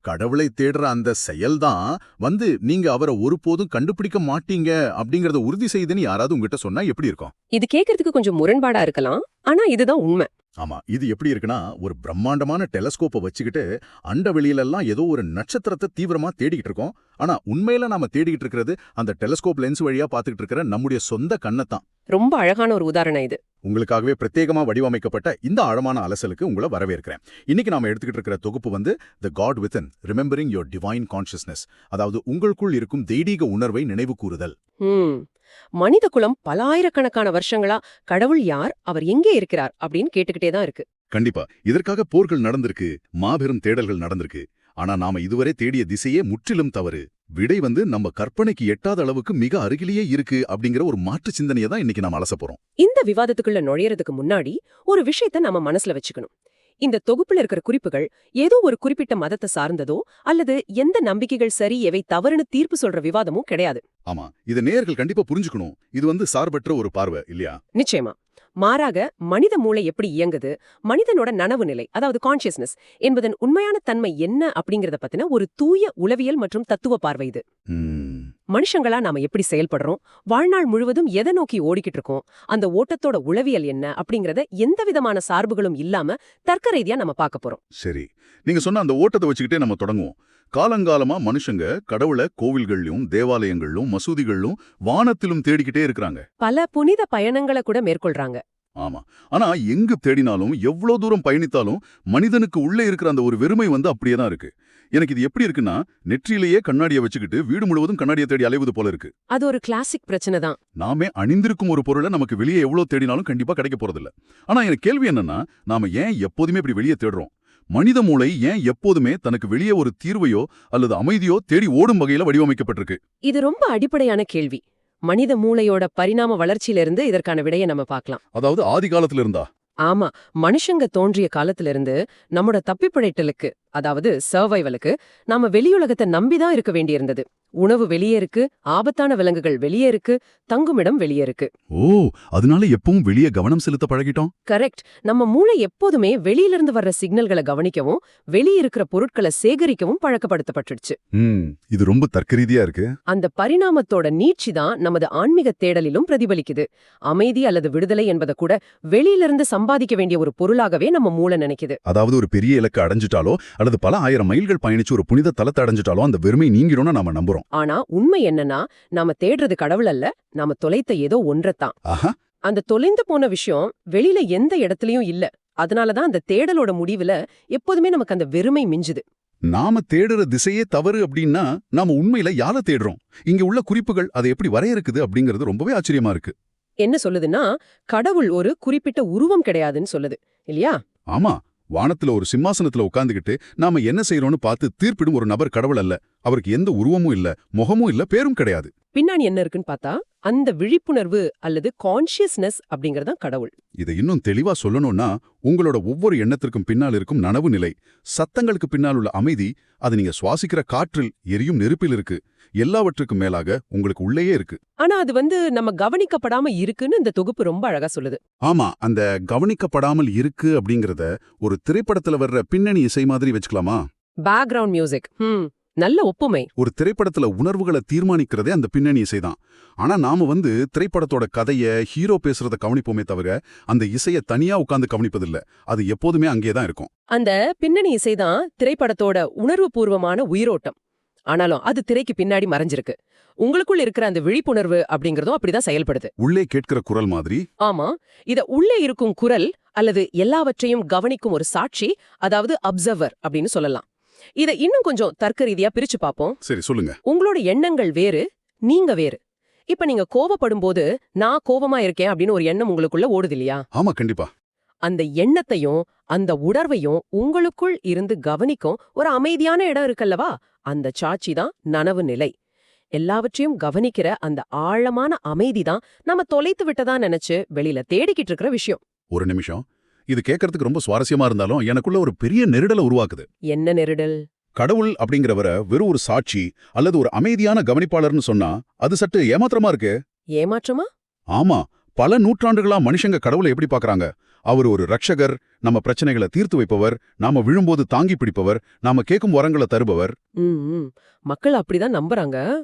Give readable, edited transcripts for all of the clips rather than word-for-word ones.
கடவுளை தேடுற அந்த செயல்தான் நீங்க அவரை ஒருபோதும் கண்டுபிடிக்க மாட்டீங்க அப்படிங்கறத உறுதி செய்துன்னு யாராவது உங்ககிட்ட சொன்னா எப்படி இருக்கும்? இது கேக்குறதுக்கு கொஞ்சம் முரண்பாடா இருக்கலாம், ஆனா இதுதான் உண்மை. ஆமா, இது எப்படி இருக்குன்னா, ஒரு பிரம்மாண்டமான டெலஸ்கோப்பை வச்சுக்கிட்டு அண்ட வெளியிலெல்லாம் ஏதோ ஒரு நட்சத்திரத்தை தீவிரமா தேடிக்கிட்டு இருக்கோம். ஆனா உண்மையில நாம தேடிக்கிட்டு இருக்கிறது அந்த டெலஸ்கோப் லென்ஸ் வழியா பாத்துக்கிட்டு இருக்கிற நம்முடைய சொந்த கண்ணத்தான். ரொம்ப அழகான ஒரு உதாரணம் இது. உங்களுக்காகவே பிரத்யேகமா வடிவமைக்கப்பட்ட இந்த ஆழமான அலசலுக்கு உங்களை வரவேற்கிறேன். இன்னைக்கு நாம எடுத்துக்கிட்டு இருக்கிற தொகுப்பு the God within, remembering your divine consciousness. அதாவது உங்களுக்குள் இருக்கும் தெய்வீக உணர்வை நினைவு கூறுதல். மனித குலம் பல ஆயிரக்கணக்கான வருஷங்களா கடவுள் யார், அவர் எங்கே இருக்கிறார் அப்படின்னு கேட்டுக்கிட்டே தான் இருக்கு. கண்டிப்பா இதற்காக போர்கள் நடந்திருக்கு, மாபெரும் தேடல்கள் நடந்திருக்கு. ஆனா நாம இதுவரை தேடிய திசையே முற்றிலும் தவறு. விடை நம்ம கற்பனைக்கு எட்டாத அளவுக்கு மிக அருகிலேயே இருக்கு அப்படிங்கிற ஒரு மாற்று சிந்தனையை தான் இன்னைக்கு நாம அலச போறோம். இந்த விவாதத்துக்குள்ள நுழையறதுக்கு முன்னாடி ஒரு விஷயத்த நம்ம மனசுல வச்சுக்கணும். இந்த தொகுப்புல இருக்கிற குறிப்புகள் ஏதோ ஒரு குறிப்பிட்ட மதத்தை சார்ந்ததோ அல்லது எந்த நம்பிக்கைகள் சரி எவை தவறுன்னு தீர்ப்பு சொல்ற விவாதமும் கிடையாது. ஆமா, இத நேயர்கள் கண்டிப்பா புரிஞ்சுக்கணும். இது சார்பற்ற ஒரு பார்வை இல்லையா? நிச்சயமா. மாறாக மனித மூளை எப்படி இயங்குது, மனிதனோட நனவு நிலை அதாவது கான்ஷியஸ்னஸ் என்பதன் உண்மையான தன்மை என்ன அப்படிங்கறத பத்தின ஒரு தூய உளவியல் மற்றும் தத்துவ பார்வை இது. மனுஷங்களா நாம எப்படி செயல்படுறோம், வாழ்நாள் முழுவதும் எதை நோக்கி ஓடிக்கிட்டு இருக்கோம், அந்த ஓட்டத்தோட உளவியல் என்ன அப்படிங்கறத எந்த விதமான சார்புகளும் இல்லாம தர்க்க ரீதியா நம்ம பார்க்க போறோம். சரி, நீங்க சொன்ன அந்த ஓட்டத்தை வச்சுக்கிட்டே நம்ம தொடங்குவோம். காலங்காலமா மனுஷங்க கடவுளை கோவில்கள்லயும் தேவாலயங்கள்லும் மசூதிகளிலும் வானத்திலும் தேடிக்கிட்டே இருக்கிறாங்க. பல புனித பயணங்களை கூட மேற்கொள்றாங்க. ஆமா, ஆனா எங்கு தேடினாலும் எவ்வளவு தூரம் பயணித்தாலும் மனிதனுக்கு உள்ளே இருக்கிற அந்த ஒரு வெறுமை அப்படியேதான் இருக்கு. எனக்கு இது எப்படி இருக்குன்னா, நெற்றியிலேயே கண்ணாடியை வச்சுக்கிட்டு வீடு முழுவதும் கண்ணாடியை தேடி அலைவது போல இருக்கு. அது ஒரு கிளாசிக் பிரச்சனை தான். நாமே அணிந்திருக்கும் ஒரு பொருளை நமக்கு வெளியே எவ்வளவு தேடினாலும் கண்டிப்பா கிடைக்க போறதில்ல. ஆனா எனக்கு கேள்வி என்னன்னா, நாம ஏன் எப்போதுமே இப்படி வெளியே தேடுறோம்? மனித மூளை ஏன் எப்போதுமே தனக்கு வெளியே ஒரு தீர்வையோ அல்லது அமைதியோ தேடி ஓடும் வகையில வடிவமைக்கப்பட்டிருக்கு? இது ரொம்ப அடிப்படையான கேள்வி. மனித மூளையோட பரிணாம வளர்ச்சியிலிருந்து இதற்கான விடையை நம்ம பார்க்கலாம். அதாவது ஆதி காலத்துல இருந்தா? ஆமா, மனுஷங்க தோன்றிய காலத்திலிருந்து நம்மோட தப்பிப்பிழைட்டலுக்கு அதாவது சர்வைவலுக்கு நாம வெளியுலகத்தை நம்பிதான் இருக்க வேண்டியிருந்தது. உணவு வெளியே இருக்கு, ஆபத்தான விலங்குகள் வெளியே இருக்கு, தங்குமிடம் வெளியே இருக்கு. ஓ, அதனால எப்பவும் வெளியே கவனம் செலுத்த பழகிட்டோம். கரெக்ட். நம்ம மூளை எப்போதுமே வெளியிலிருந்து வர்ற சிக்னல்களை கவனிக்கவும் வெளியே இருக்கிற பொருட்களை சேகரிக்கவும் பழக்கப்படுத்தப்பட்டுடுச்சு. இது ரொம்ப தர்க்கரீதியா இருக்கு. அந்த பரிணாமத்தோட நீட்சி தான் நமது ஆன்மீக தேடலிலும் பிரதிபலிக்குது. அமைதி அல்லது விடுதலை என்பதை கூட வெளியிலிருந்து சம்பாதிக்க வேண்டிய ஒரு பொருளாகவே நம்ம மூளை நினைக்குது. அதாவது ஒரு பெரிய இலக்கு அடைஞ்சிட்டாலோ அல்லது பல ஆயிரம் மைல்கள் பயணிச்சு ஒரு புனித தலத்தை அடைஞ்சிட்டாலோ அந்த வெறுமை நீங்கிடும்னு நாம நம்புறோம். ஆனா உண்மை என்னன்னா, நாம தேடுறது கடவுள் அல்ல, நாம தொலைத்த ஏதோ ஒன்றத்தான். அந்த தொலைந்து போன விஷயம் வெளியில எந்த இடத்துலயும் இல்ல. அதனாலதான் அந்த தேடலோட முடிவுல எப்போதுமே நமக்கு அந்த வெறுமை மிஞ்சுது. நாம தேடுற திசையே தவறு அப்படின்னா நாம உண்மையில யார தேடுறோம்? இங்க உள்ள குறிப்புகள் அதை எப்படி வரையறுக்குது அப்படிங்கிறது ரொம்பவே ஆச்சரியமா இருக்கு. என்ன சொல்லுதுன்னா, கடவுள் ஒரு குறிப்பிட்ட உருவம் கிடையாதுன்னு சொல்லுது இல்லையா? ஆமா, வானத்துல ஒரு சிம்மாசனத்துல உட்கார்ந்துகிட்டு நாம என்ன செய்யறோம்னு பார்த்து தீர்ப்பிடும் ஒரு நபர் கடவுள் அல்ல. அவருக்கு எந்த உருவமும் இல்ல, முகமும் இல்ல, பேரும் கிடையாது. பின்னாடி என்ன இருக்குன்னு பார்த்தா அந்த விழிப்புணர்வு அல்லது கான்ஷியஸ்னஸ் அப்படிங்கறதான் கடவுள். இதை இன்னும் தெளிவா சொல்லணும்னா, உங்களோட ஒவ்வொரு எண்ணத்திற்கும் பின்னால் இருக்கும் நனவு நிலை, சத்தங்களுக்கு பின்னால் உள்ள அமைதி, அது நீங்க சுவாசிக்கிற காற்றில் எரியும் நெருப்பில் இருக்கு. எல்லாவற்றுக்கும் மேலாக உங்களுக்கு உள்ளேயே இருக்கு. ஆனா அது நம்ம கவனிக்கப்படாம இருக்குன்னு இந்த தொகுப்பு ரொம்ப அழகா சொல்லுது. ஆமா, அந்த கவனிக்கப்படாமல் இருக்கு அப்படிங்கறத ஒரு திரைப்படத்துல வர்ற பின்னணி இசை மாதிரி வச்சுக்கலாமா? Background music. நல்ல ஒப்புமை. ஒரு திரைப்படத்துல உணர்வுகளை தீர்மானிக்கிறதே அந்த பின்னணி இசைதான். ஆனா நாம திரைப்படத்தோட கதைய ஹீரோ பேசுறத கவனிப்போமே தவிர அந்த இசைய தனியா உட்கார்ந்து கவனிப்பதில்ல. அது எப்போதுமே அங்கேதான் இருக்கும். அந்த பின்னணி இசைதான் திரைப்படத்தோட உணர்வு பூர்வமான உயிரோட்டம். ஆனாலும் அது திரைக்கு பின்னாடி மறைஞ்சிருக்கு. உங்களுக்குள் இருக்கிற அந்த விழிப்புணர்வு அப்படிங்கறதும் அப்படிதான் செயல்படுது. உள்ளே கேட்கிற குரல் மாதிரி. ஆமா, இத உள்ளே இருக்கும் குரல் அல்லது எல்லாவற்றையும் கவனிக்கும் ஒரு சாட்சி, அதாவது அப்சர்வர் அப்படின்னு சொல்லலாம். இத இன்னும் கொஞ்சம் தர்க்க ரீதியா பிரிச்சு பாப்போம். சரி, சொல்லுங்க. உங்களோட எண்ணங்கள் வேறு, நீங்க வேறு. இப்ப நீங்க கோவப்படும் போது நான் கோபமா இருக்கேன் அப்படின்னு ஒரு எண்ணம் உங்களுக்குள்ள ஓடுது இல்லையா? ஆமா, கண்டிப்பா. அந்த எண்ணத்தையும் அந்த உணர்வையும் உங்களுக்குள் இருந்து கவனிக்கும் ஒரு அமைதியான இடம் இருக்கல்லவா, அந்த சாட்சி தான் நனவு நிலை. எல்லாவற்றையும் கவனிக்கிற அந்த ஆழமான அமைதிதான் நம்ம தொலைத்து விட்டதா நினைச்சு வெளியில தேடிக்கிட்டு இருக்கிற விஷயம். ஒரு நிமிஷம், இது கேட்கறதுக்கு ரொம்ப சுவாரஸ்யமா இருந்தாலும் எனக்குள்ள ஒரு பெரிய நெருடலை உருவாக்குது. என்ன நெருடல்? கடவுள் அப்படிங்கிறவரை வெறும் ஒரு சாட்சி அல்லது ஒரு அமைதியான கவனிப்பாளர்னு சொன்னா அது சற்று ஏமாற்றமா இருக்கு. ஏமாற்றமா? ஆமா, பல நூற்றாண்டுகளா மனுஷங்க கடவுளை எப்படி பாக்குறாங்க? அவர் ஒரு ரட்சகர், நம்ம பிரச்சனைகளை தீர்த்து வைப்பவர், நாம விழும்போது தாங்கி பிடிப்பவர், நாம கேட்கும் வரங்களை தருபவர். ம். மக்கள் அப்படிதான் நம்புறாங்க.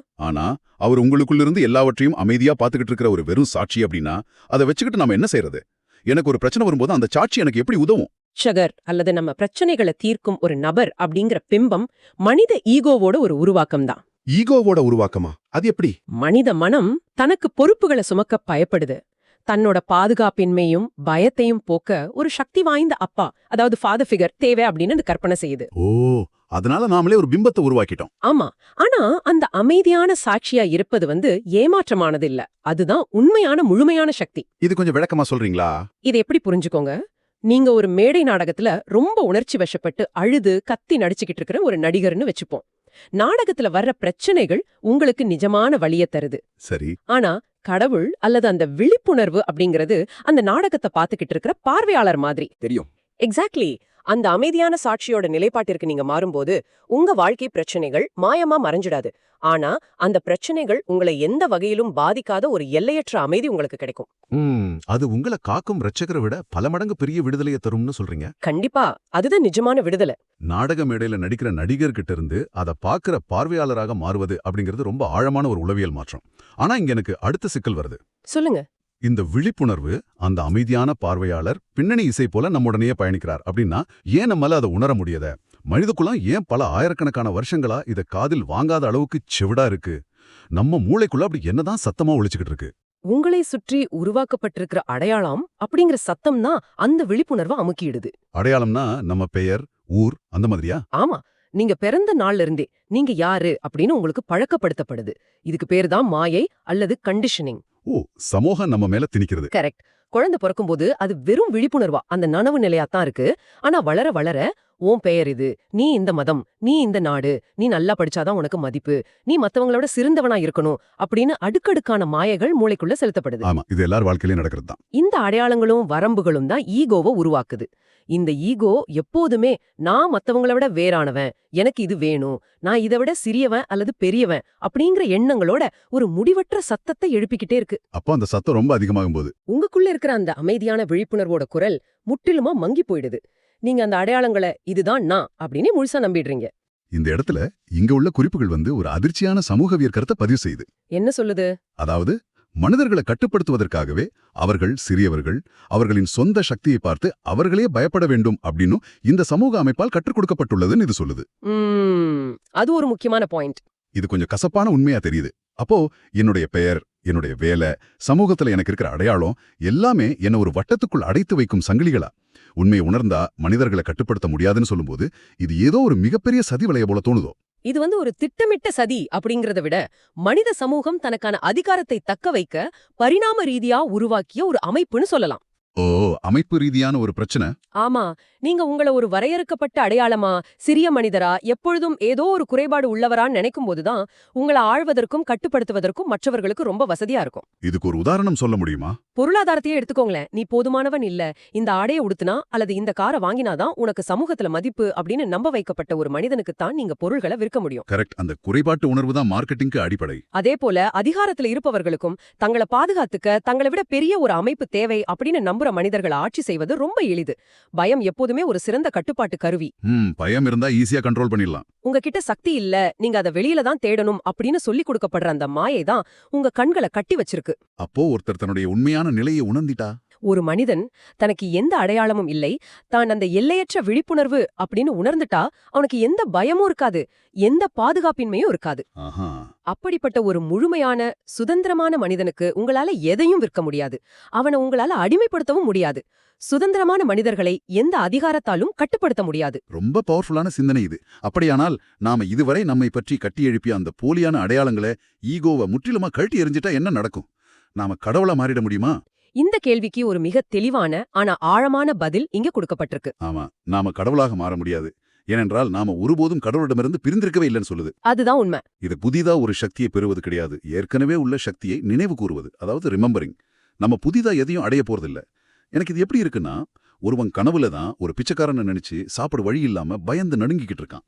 ஆனா அவர் உங்களுக்குள்ளிருந்து எல்லாவற்றையும் அமைதியா பாத்துக்கிட்டு இருக்கிற ஒரு வெறும் சாட்சி அப்படின்னா அதை வச்சுக்கிட்டு நாம என்ன செய்யறது? எனக்கு ஒரு பிரச்சனை வரும்போது அந்த சாட்சி எனக்கு எப்படி உதவும்? ரட்சகர் அல்லது நம்ம பிரச்சனைகளை தீர்க்கும் ஒரு நபர் அப்படிங்கிற பிம்பம் மனித ஈகோவோட ஒரு உருவாக்கம் தான். ஈகோவோட உருவாக்கமா? அது எப்படி? மனித மனம் தனக்கு பொறுப்புகளை சுமக்க பயப்படுது. தன்னோட பாதுகாப்பின்மையும் பயத்தையும் போக்க ஒரு சக்தி வாய்ந்த அப்பா, அதாவது ஃபாதர் ஃபிகர் தேவை அப்படின்னு அது கற்பனை செய்யுது. ஓ, அதனால நாமளே ஒரு பிம்பத்தை உருவாக்கிட்டோம். ஆமா, ஆனா அந்த அமைதியான சாட்சியா இருப்பது ஏமாற்றமானது இல்ல. அதுதான் உண்மையான முழுமையான சக்தி. இது கொஞ்சம் விளக்கமா சொல்றீங்களா? இதை எப்படி புரிஞ்சுக்கோங்க? நீங்க ஒரு மேடை நாடகத்துல ரொம்ப உணர்ச்சி வசப்பட்டு அழுது கத்தி நடிச்சுக்கிட்டு இருக்கிற ஒரு நடிகர்னு வச்சுப்போம். நாடகத்துல வர்ற பிரச்சனைகள் உங்களுக்கு நிஜமான வலிய தருது. சரி. ஆனா கடவுள் அல்லது அந்த விழிப்புணர்வு அப்படிங்கிறது அந்த நாடகத்தை பாத்துக்கிட்டு இருக்கிற பார்வையாளர் மாதிரி தெரியும். எக்ஸாக்ட்லி. அந்த அமைதியான சாட்சியோட நிலைப்பாட்டிற்கு நீங்க மாறும்போது உங்க வாழ்க்கை பிரச்சனைகள் மாயமா மறைஞ்சிடாது. ஆனா அந்த பிரச்சனைகள் உங்களை எந்த வகையிலும் பாதிக்காத ஒரு எல்லையற்ற அமைதி உங்களுக்கு கிடைக்கும். அது உங்களை காக்கும் ரட்சகரை விட பல மடங்கு பெரிய விடுதலையை தரும்னு சொல்றீங்க. கண்டிப்பா, அதுதான் நிஜமான விடுதலை. நாடக மேடையில நடிக்கிற நடிகர்கிட்ட இருந்து அதை பாக்குற பார்வையாளராக மாறுவது அப்படிங்கிறது ரொம்ப ஆழமான ஒரு உளவியல் மாற்றம். ஆனா இங்க எனக்கு அடுத்த சிக்கல் வருது. சொல்லுங்க. இந்த விழிப்புணர்வு, அந்த அமைதியான பார்வையாளர் பின்னணி இசை போல நம்முடனேயே பயணிக்கிறார் அப்படின்னா ஏன் நம்மால அதை உணர முடியத? மனிதக்குலம் ஏன் பல ஆயிரக்கணக்கான வருஷங்களா இதை காதில் வாங்காத அளவுக்கு செவிடா இருக்கு? நம்ம மூளைக்குள்ள அப்படி என்னதான் சத்தமா ஒழிச்சுக்கிட்டு இருக்கு? உங்களை சுற்றி உருவாக்கப்பட்டிருக்கிற அடையாளம் அப்படிங்கிற சத்தம் தான் அந்த விழிப்புணர்வை அமுக்கிடுது. அடையாளம்னா நம்ம பெயர், ஊர், அந்த மாதிரியா? ஆமா, நீங்க பிறந்த நாள்ல இருந்தே நீங்க யாரு அப்படின்னு உங்களுக்கு பழக்கப்படுத்தப்படுது. இதுக்கு பேரு தான் மாயை அல்லது கண்டிஷனிங். ஓ, சமூகம் நம்ம மேல திணிக்கிறது. கரெக்ட். குழந்தை பிறக்கும்போது அது வெறும் விழிப்புணர்வா அந்த நனவு நிலையாத்தான் இருக்கு. ஆனா வளர வளர உன் பெயர் இது, நீ இந்த மதம், நீ இந்த நாடு, நீ நல்லா படிச்சாதான் உனக்கு மதிப்பு, நீ மத்தவங்களோட சிறந்தவனா இருக்கணும் அப்படின்னு அடுக்கடுக்கான மாயைகள் மூளைக்குள்ள செலுத்தப்படுது. ஆமா, இது எல்லார் வாழ்க்கையிலயும் நடக்கிறது தான். இந்த அடையாளங்களும் வரம்புகளும் தான் ஈகோவை உருவாக்குது. இந்த ஈகோ எப்போதுமே நான் மத்தவங்கள விட வேறானவன், எனக்கு இது வேணும், நான் இதை விட சிறியவன் அல்லது பெரியவன் அப்படிங்கிற எண்ணங்களோட ஒரு முடிவற்ற சத்தத்தை எழுப்பிக்கிட்டே இருக்கு. அப்போ அந்த சத்தம் ரொம்ப அதிகமாகும் போது உங்களுக்குள்ள இருக்கிற அந்த அமைதியான விழிப்புணர்வோட குரல் முற்றிலுமா மங்கி போயிடுது. நீங்க அந்த அடையாளங்களை இதுதான் நான் அப்படின்னு முழுசா நம்பிடுறீங்க. இந்த இடத்துல இங்க உள்ள குறிப்புகள் ஒரு அதிர்ச்சியான சமூகவியல் கருத்தை பதிவு செய்யுது. என்ன சொல்லுது? அதாவது மனிதர்களை கட்டுப்படுத்துவதற்காகவே அவர்கள் சிறியவர்கள், அவர்களின் சொந்த சக்தியை பார்த்து அவர்களே பயப்பட வேண்டும் அப்படின்னு இந்த சமூக அமைப்பால் கற்றுக் கொடுக்கப்பட்டுள்ளதுன்னு இது சொல்லுது. அது ஒரு முக்கியமான பாயிண்ட். இது கொஞ்சம் கசப்பான உண்மையா தெரியுது. அப்போ என்னுடைய பெயர், என்னுடைய வேலை, சமூகத்துல எனக்கு இருக்கிற அடையாளம் எல்லாமே என்ன ஒரு வட்டத்துக்குள் அடைத்து வைக்கும் சங்கிலிகளா? உண்மையை உணர்ந்தா மனிதர்களை கட்டுப்படுத்த முடியாதுன்னு சொல்லும்போது இது ஏதோ ஒரு மிகப்பெரிய சதி வலைய போல தோணுதோ? இது ஒரு திட்டமிட்ட சதி அப்படிங்கறத விட மனித சமூகம் தனக்கான அதிகாரத்தை தக்க வைக்க பரிணாம ரீதியா உருவாக்கிய ஒரு அமைப்புன்னு சொல்லலாம். ஓ, அமைப்பு ரீதியான ஒரு பிரச்சனை. ஆமா, நீங்க உங்கள ஒரு வரையறுக்கப்பட்ட அடையாளமா, சிறிய மனிதரா, எப்பொழுதும் ஏதோ ஒரு குறைபாடு உள்ளவரான்னு நினைக்கும் போதுதான் உங்களை ஆழ்வதற்கும் கட்டுப்படுத்துவதற்கும் மற்றவர்களுக்கு ரொம்ப வசதியா இருக்கும். இதுக்கு ஒரு உதாரணம் சொல்ல முடியுமா? பொருளாதாரத்தையே எடுத்துக்கோங்களேன். நீ போதுமானவன் இல்ல, இந்த ஆடையை உடுத்தினா அல்லது இந்த காரை வாங்கினாதான் உனக்கு சமூகத்துல மதிப்பு அப்படின்னு நம்ப வைக்கப்பட்ட ஒரு மனிதனுக்குத்தான் நீங்க பொருள்களை விற்க முடியும். கரெக்ட். அந்த குறைபாட்டு உணர்வு தான் மார்க்கெட்டிங்க்கு அடிப்படை. அதே போல அதிகாரத்துல இருப்பவர்களுக்கும் தங்களை பாதுகாத்துக்க தங்களை விட பெரிய ஒரு அமைப்பு தேவை அப்படின்னு நம்புற மனிதர்களை ஆட்சி செய்வது ரொம்ப எளிது. பயம் எப்போதுமே ஒரு சிறந்த கட்டுப்பாட்டு கருவி. பயம் இருந்தா ஈஸியா கண்ட்ரோல் பண்ணிடலாம். உங்ககிட்ட சக்தி இல்ல, நீங்க அதை வெளியில தான் தேடணும் அப்படின்னு சொல்லிக் கொடுக்கப்படுற அந்த மாயை தான் உங்க கண்களை கட்டி வச்சிருக்கு. அப்போ ஒருத்தர் தன்னுடைய உண்மையான நிலையை உணர்ந்திட்டா, ஒரு மனிதன் தனக்கு எந்த அடையாளமும் இல்லை, தான் அந்த எல்லையற்ற விழிப்புணர்வு அப்படின்னு உணர்ந்துட்டா அவனுக்கு எந்த பயமும் இருக்காது, எந்த பாதுகாப்பின்மையும் இருக்காது. அப்படிப்பட்ட ஒரு முழுமையான சுதந்திரமான மனிதனுக்கு உங்களால எதையும் விற்க முடியாது, அவனை உங்களால அடிமைப்படுத்தவும் முடியாது. சுதந்திரமான மனிதர்களை எந்த அதிகாரத்தாலும் கட்டுப்படுத்த முடியாது. ரொம்ப பவர்ஃபுல்லான சிந்தனை இது. அப்படியானால் நாம இதுவரை நம்மை பற்றி கட்டி எழுப்பிய அந்த போலியான அடையாளங்களை, ஈகோவை முற்றிலுமா கழட்டி எறிஞ்சிட்டா என்ன நடக்கும்? நாம கடவுளா மாறிட முடியுமா? இந்த கேள்விக்கு ஒரு மிக தெளிவான ஆனா ஆழமான பதில் இங்க கொடுக்கப்பட்டிருக்கு. ஆமா, நாம கடவுளாக மாற முடியாது. ஏனென்றால் நாம ஒருபோதும் கடவுளிடமிருந்து பிரிந்திருக்கவே இல்லைன்னு சொல்லுது. அதுதான் உண்மை. இது புதிதா ஒரு சக்தியை பெறுவது கிடையாது, ஏற்கனவே உள்ள சக்தியை நினைவு கூறுவது, அதாவது ரிமெம்பரிங். நம்ம புதிதா எதையும் அடைய போறதில்ல. எனக்கு இது எப்படி இருக்குன்னா, ஒருவன் கனவுல தான் ஒரு பிச்சைக்காரனை நினைச்சு சாப்பிட வழி இல்லாம பயந்து நடுங்கிக்கிட்டு இருக்கான்.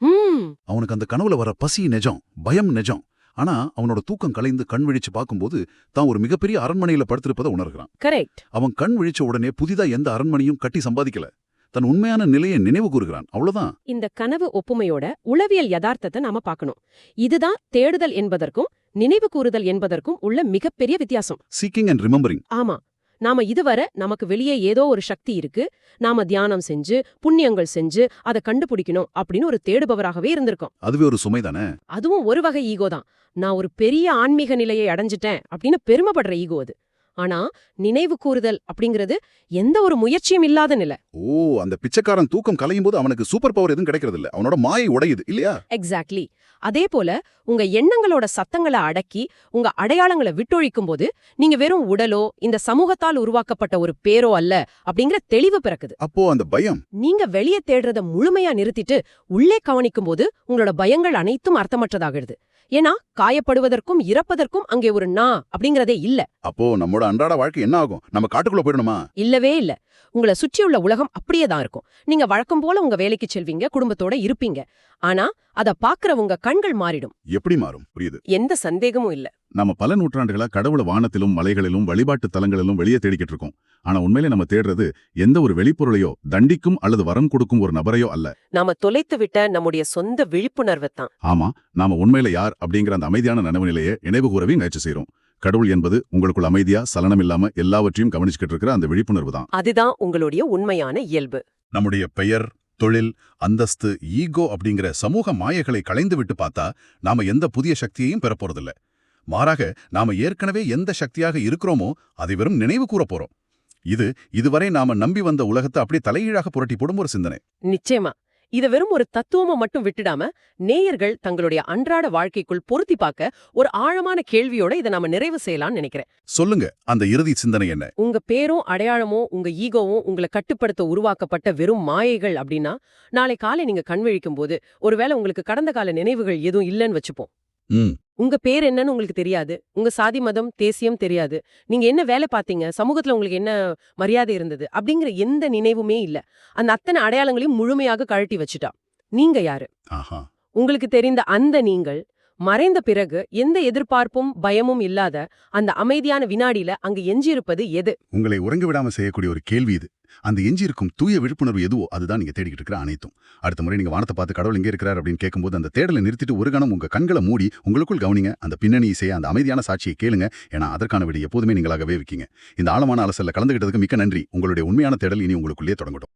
அவனுக்கு அந்த கனவுல வர பசி நிஜம், பயம் நிஜம். ஆனா அவனோட தூக்கம் கலைந்து கண் விழிச்சு பார்க்கும்போது தான் ஒரு மிகப்பெரிய அரண்மனையில படுத்திருப்பதை உணர்கிறான். கரெக்ட். அவன் கண் விழிச்ச உடனே புதிதா எந்த அரண்மனையும் கட்டி சம்பாதிக்கல, தன் உண்மையான நிலையை நினைவு கூறுகிறான். அவ்வளவுதான். இந்த கனவு ஒப்புமையோட உளவியல் யதார்த்தத்தை நாம பார்க்கணும். இதுதான் தேடுதல் என்பதற்கும் நினைவு கூறுதல் என்பதற்கும் உள்ள மிகப்பெரிய வித்தியாசம். Seeking and remembering. ஆமா, நாம இதுவரை நமக்கு வெளியே ஏதோ ஒரு சக்தி இருக்கு, நாம தியானம் செஞ்சு புண்ணியங்கள் செஞ்சு அதை கண்டுபிடிக்கணும் அப்படின்னு ஒரு தேடுபவராகவே இருந்திருக்கோம். அதுவே ஒரு சுமை தானே. அதுவும் ஒரு வகை ஈகோ தான். நான் ஒரு பெரிய ஆன்மீக நிலையை அடைஞ்சிட்டேன் அப்படின்னு பெருமைப்படுற ஈகோ அது. ஆனா நினைவு கூறுதல் அப்படிங்கிறது எந்த ஒரு முயற்சியும் இல்லாத நிலை. ஓ, அந்த பிச்சைக்காரன் தூக்கம் கலையும் போது அவனுக்கு சூப்பர் பவர் எதுவும் கிடைக்கிறது இல்ல, அவனோட மாயை உடையுது இல்லையா? எக்ஸாக்ட்லி. அதே போல உங்க எண்ணங்களோட சத்தங்களை அடக்கி உங்க அடையாளங்களை விட்டொழிக்கும் போது நீங்க வெறும் உடலோ இந்த சமூகத்தால் உருவாக்கப்பட்ட ஒரு பேரோ அல்ல அப்படிங்கிற தெளிவு பிறக்குது. அப்போ அந்த பயம், நீங்க வெளியே தேடுறத முழுமையா நிறுத்திட்டு உள்ளே கவனிக்கும் போது உங்களோட பயங்கள் அனைத்தும் அர்த்தமற்றதாகிடுது. ஏன்னா காயப்படுவதற்கும் இறப்பதற்கும் அங்கே ஒரு நான் அப்படிங்கறதே இல்ல. அப்போ நம்மோட அன்றாட வாழ்க்கை என்ன ஆகும்? நம்ம காட்டுக்குள்ள போயிடணுமா? இல்லவே இல்ல. உங்களை சுற்றியுள்ள உலகம் அப்படியே தான் இருக்கும். நீங்க வழக்கம் போல உங்க வேலைக்கு செல்வீங்க, குடும்பத்தோட இருப்பீங்க. ஆனா அத பாக்குறவங்க கண்கள் மாறிடும். எப்படி மாறும்? புரியுது. எந்த சந்தேகமும் இல்ல. நாம பல நூற்றாண்டுகளா கடவுள வானத்திலும் மலைகளிலும் வழிபாட்டு தலங்களிலும் வெளியே தேடிக்கிட்டு இருக்கோம். ஆனா உண்மையிலே நம்ம தேடுறது எந்த ஒரு வெளிப்பொருளையோ தண்டிக்கும் அல்லது வரம் கொடுக்கும் ஒரு நபரையோ அல்ல. நாம தொலைத்து விட்ட நம்முடைய சொந்த விழிப்புணர்வை தான். ஆமா, நாம உண்மையில யார் அப்படிங்கிற அந்த அமைதியான நனவு நிலையை நினைவு கூறவே முயற்சி செய்றோம். கடவுள் என்பது உங்களுக்குள் அமைதியா சலனம் இல்லாம எல்லாவற்றையும் கவனிச்சுக்கிட்டு இருக்கிற அந்த விழிப்புணர்வு தான். அதுதான் உங்களுடைய உண்மையான இயல்பு. நம்முடைய பெயர், தொழில், அந்தஸ்து, ஈகோ அப்படிங்கிற சமூக மாயைகளை களைந்து விட்டு பார்த்தா நாம எந்த புதிய சக்தியையும் பெறப்போறதில்ல. மாறாக நாம ஏற்கனவே எந்த சக்தியாக இருக்கிறோமோ அதை வெறும் நினைவு கூற போறோம். இதுவரை நாம நம்பி வந்த உலகத்தை அப்படியே தலைகீழாக புரட்டி போடும் ஒரு சிந்தனை. நிச்சயமா. இத வெறும் ஒரு தத்துவமா மட்டும் விட்டுடாம நேயர்கள் தங்களுடைய அன்றாட வாழ்க்கைக்குள் பொருத்தி பார்க்க ஒரு ஆழமான கேள்வியோட இதை நாம நிறைவு செய்யலாம்னு நினைக்கிறேன். சொல்லுங்க, அந்த இறுதி சிந்தனை என்ன? உங்க பேரும் அடையாளமோ உங்க ஈகோவும் உங்களை கட்டுப்படுத்த உருவாக்கப்பட்ட வெறும் மாயைகள் அப்படின்னா நாளை காலை நீங்க கண்விழிக்கும் போது ஒருவேளை உங்களுக்கு கடந்த கால நினைவுகள் எதுவும் இல்லைன்னு வச்சுப்போம். உங்க பேர் என்னன்னு உங்களுக்கு தெரியாது, உங்க சாதி மதம் தேசியம் தெரியாது, நீங்க என்ன வேலை பார்த்தீங்க, சமூகத்துல உங்களுக்கு என்ன மரியாதை இருந்தது அப்படிங்கிற எந்த நினைவுமே இல்ல. அந்த அத்தனை அடையாளங்களையும் முழுமையாக கழட்டி வச்சுட்டா. நீங்க யாரு? ஆஹா. உங்களுக்கு தெரிந்த அந்த நீங்கள் மறைந்த பிறகு எந்த எதிர்பார்ப்பும் பயமும் இல்லாத அந்த அமைதியான வினாடியில அங்க எஞ்சியிருப்பது எது? உங்களை உறங்க விடாம செய்யக்கூடிய ஒரு கேள்வி இது. அந்த எஞ்சி இருக்கும் தூய விழிப்புணர்வு எதுவோ அதுதான் நீங்க தேடிக்கிட்டு இருக்கிற அனைத்தும். அடுத்த முறை நீங்க வானத்தை பார்த்து கடவுள் எங்கே இருக்கிறார் அப்படின்னு கேட்கும்போது அந்த தேடலை நிறுத்திட்டு ஒரு கணம் உங்க கண்களை மூடி உங்களுக்குள் கவனிங்க. அந்த பின்னணி இசையை, அந்த அமைதியான சாட்சியை கேளுங்க. ஏன்னா அதற்கான விட எப்போதுமே நீங்களாகவே இருக்கீங்க. இந்த ஆழமான அலசல்ல கலந்துகிட்டதுக்கு மிக்க நன்றி. உங்களுடைய உண்மையான தேடல் இனி உங்களுக்குள்ளே தொடங்கட்டும்.